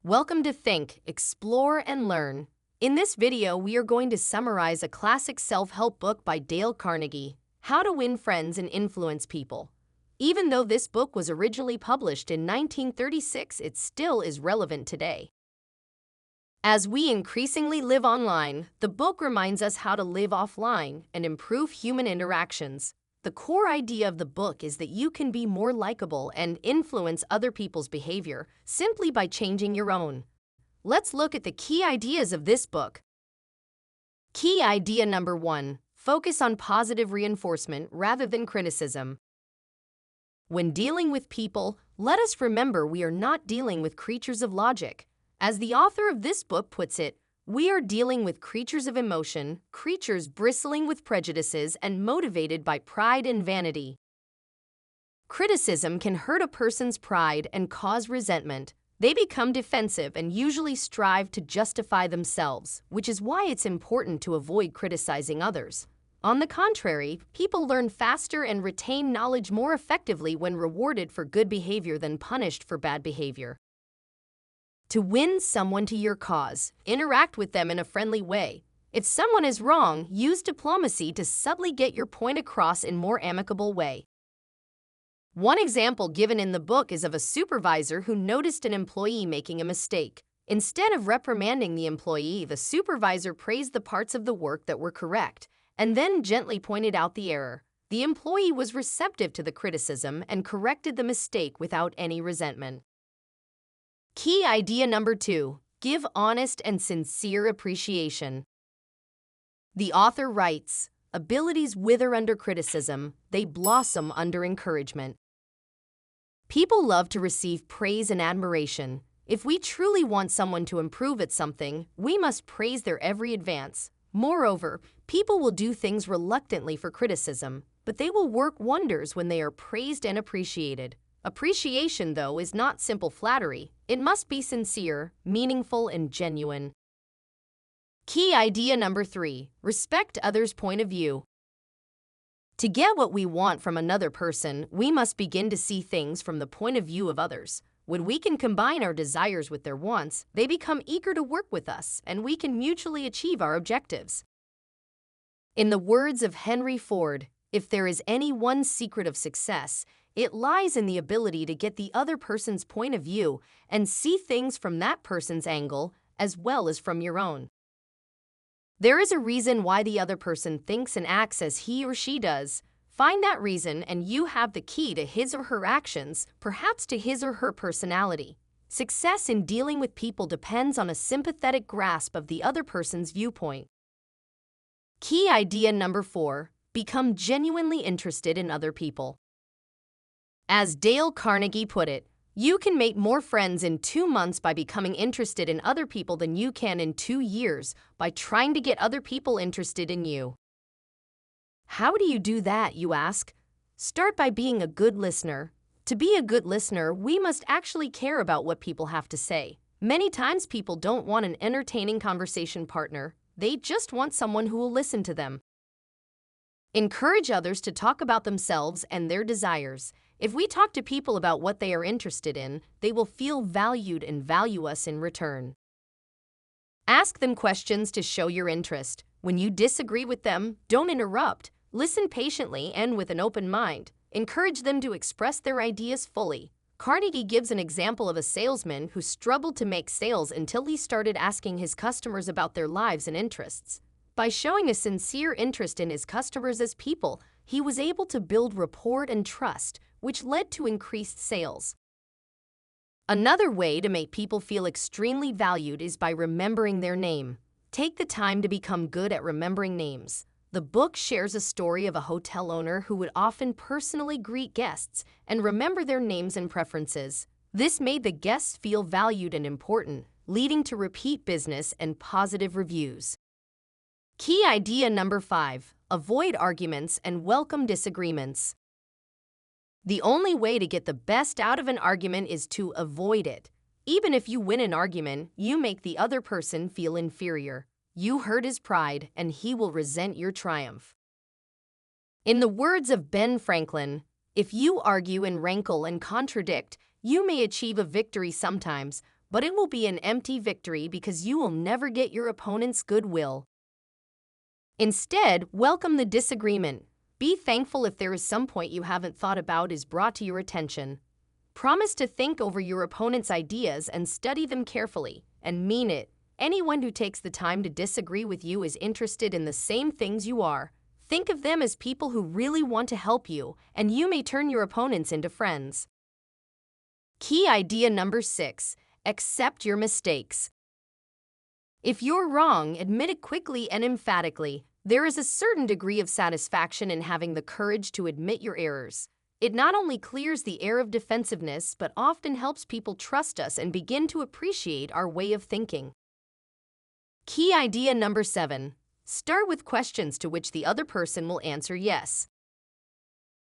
Welcome to Think, Explore, and Learn. In this video, we are going to summarize a classic self-help book by Dale Carnegie, How to Win Friends and Influence People. Even though this book was originally published in 1936, it still is relevant today. As we increasingly live online, the book reminds us how to live offline and improve human interactions. The core idea of the book is that you can be more likable and influence other people's behavior simply by changing your own. Let's look at the key ideas of this book. Key idea number 1. Focus on positive reinforcement rather than criticism. When dealing with people, let us remember we are not dealing with creatures of logic. As the author of this book puts it, we are dealing with creatures of emotion, creatures bristling with prejudices and motivated by pride and vanity. Criticism can hurt a person's pride and cause resentment. They become defensive and usually strive to justify themselves, which is why it's important to avoid criticizing others. On the contrary, people learn faster and retain knowledge more effectively when rewarded for good behavior than punished for bad behavior. To win someone to your cause, interact with them in a friendly way. If someone is wrong, use diplomacy to subtly get your point across in a more amicable way. One example given in the book is of a supervisor who noticed an employee making a mistake. Instead of reprimanding the employee, the supervisor praised the parts of the work that were correct and then gently pointed out the error. The employee was receptive to the criticism and corrected the mistake without any resentment. Key idea number 2. Give honest and sincere appreciation. The author writes, "Abilities wither under criticism, they blossom under encouragement." People love to receive praise and admiration. If we truly want someone to improve at something, we must praise their every advance. Moreover, people will do things reluctantly for criticism, but they will work wonders when they are praised and appreciated. Appreciation, though, is not simple flattery. It must be sincere, meaningful, and genuine. Key idea number 3. Respect others' point of view. To get what we want from another person, we must begin to see things from the point of view of others. When we can combine our desires with their wants, they become eager to work with us, and we can mutually achieve our objectives. In the words of Henry Ford, if there is any one secret of success, it lies in the ability to get the other person's point of view and see things from that person's angle as well as from your own. There is a reason why the other person thinks and acts as he or she does. Find that reason and you have the key to his or her actions, perhaps to his or her personality. Success in dealing with people depends on a sympathetic grasp of the other person's viewpoint. Key idea number 4. Become genuinely interested in other people. As Dale Carnegie put it, you can make more friends in 2 months by becoming interested in other people than you can in 2 years by trying to get other people interested in you. How do you do that, you ask? Start by being a good listener. To be a good listener, we must actually care about what people have to say. Many times people don't want an entertaining conversation partner. They just want someone who will listen to them. Encourage others to talk about themselves and their desires. If we talk to people about what they are interested in, they will feel valued and value us in return. Ask them questions to show your interest. When you disagree with them, don't interrupt. Listen patiently and with an open mind. Encourage them to express their ideas fully. Carnegie gives an example of a salesman who struggled to make sales until he started asking his customers about their lives and interests. By showing a sincere interest in his customers as people, he was able to build rapport and trust, which led to increased sales. Another way to make people feel extremely valued is by remembering their name. Take the time to become good at remembering names. The book shares a story of a hotel owner who would often personally greet guests and remember their names and preferences. This made the guests feel valued and important, leading to repeat business and positive reviews. Key idea number 5. Avoid arguments and welcome disagreements. The only way to get the best out of an argument is to avoid it. Even if you win an argument, you make the other person feel inferior. You hurt his pride, and he will resent your triumph. In the words of Ben Franklin, if you argue and rankle and contradict, you may achieve a victory sometimes, but it will be an empty victory because you will never get your opponent's goodwill. Instead, welcome the disagreement. Be thankful if there is some point you haven't thought about is brought to your attention. Promise to think over your opponent's ideas and study them carefully, and mean it. Anyone who takes the time to disagree with you is interested in the same things you are. Think of them as people who really want to help you, and you may turn your opponents into friends. Key idea number 6. Accept your mistakes. If you're wrong, admit it quickly and emphatically. There is a certain degree of satisfaction in having the courage to admit your errors. It not only clears the air of defensiveness, but often helps people trust us and begin to appreciate our way of thinking. Key idea number 7. Start with questions to which the other person will answer yes.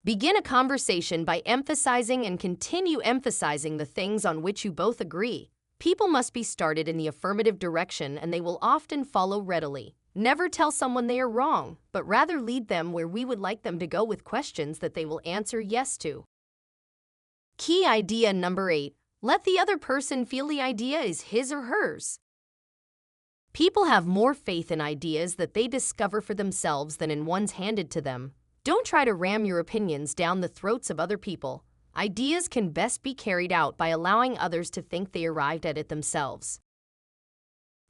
Begin a conversation by emphasizing and continue emphasizing the things on which you both agree. People must be started in the affirmative direction, and they will often follow readily. Never tell someone they are wrong, but rather lead them where we would like them to go with questions that they will answer yes to. Key idea number 8. Let the other person feel the idea is his or hers. People have more faith in ideas that they discover for themselves than in ones handed to them. Don't try to ram your opinions down the throats of other people. Ideas can best be carried out by allowing others to think they arrived at it themselves.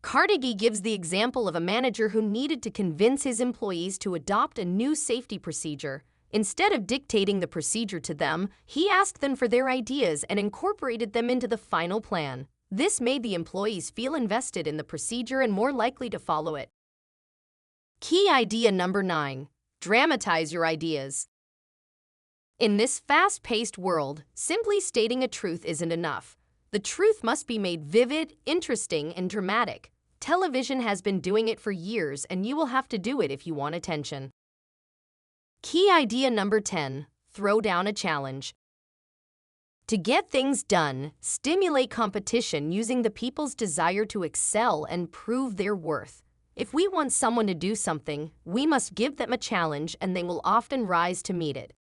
Carnegie gives the example of a manager who needed to convince his employees to adopt a new safety procedure. Instead of dictating the procedure to them, he asked them for their ideas and incorporated them into the final plan. This made the employees feel invested in the procedure and more likely to follow it. Key idea number 9. Dramatize your ideas. In this fast-paced world, simply stating a truth isn't enough. The truth must be made vivid, interesting, and dramatic. Television has been doing it for years, and you will have to do it if you want attention. Key idea number 10. Throw down a challenge. To get things done, stimulate competition using the people's desire to excel and prove their worth. If we want someone to do something, we must give them a challenge, and they will often rise to meet it.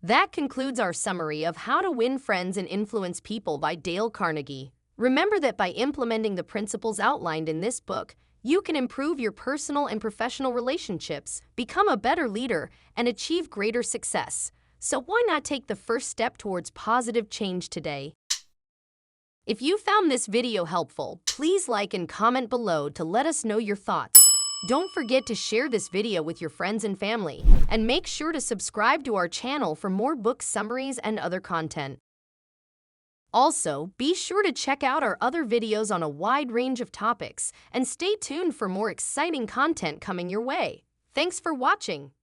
That concludes our summary of How to Win Friends and Influence People by Dale Carnegie. Remember that by implementing the principles outlined in this book, you can improve your personal and professional relationships, become a better leader, and achieve greater success. So why not take the first step towards positive change today? If you found this video helpful, please like and comment below to let us know your thoughts. Don't forget to share this video with your friends and family, and make sure to subscribe to our channel for more book summaries and other content. Also, be sure to check out our other videos on a wide range of topics, and stay tuned for more exciting content coming your way. Thanks for watching.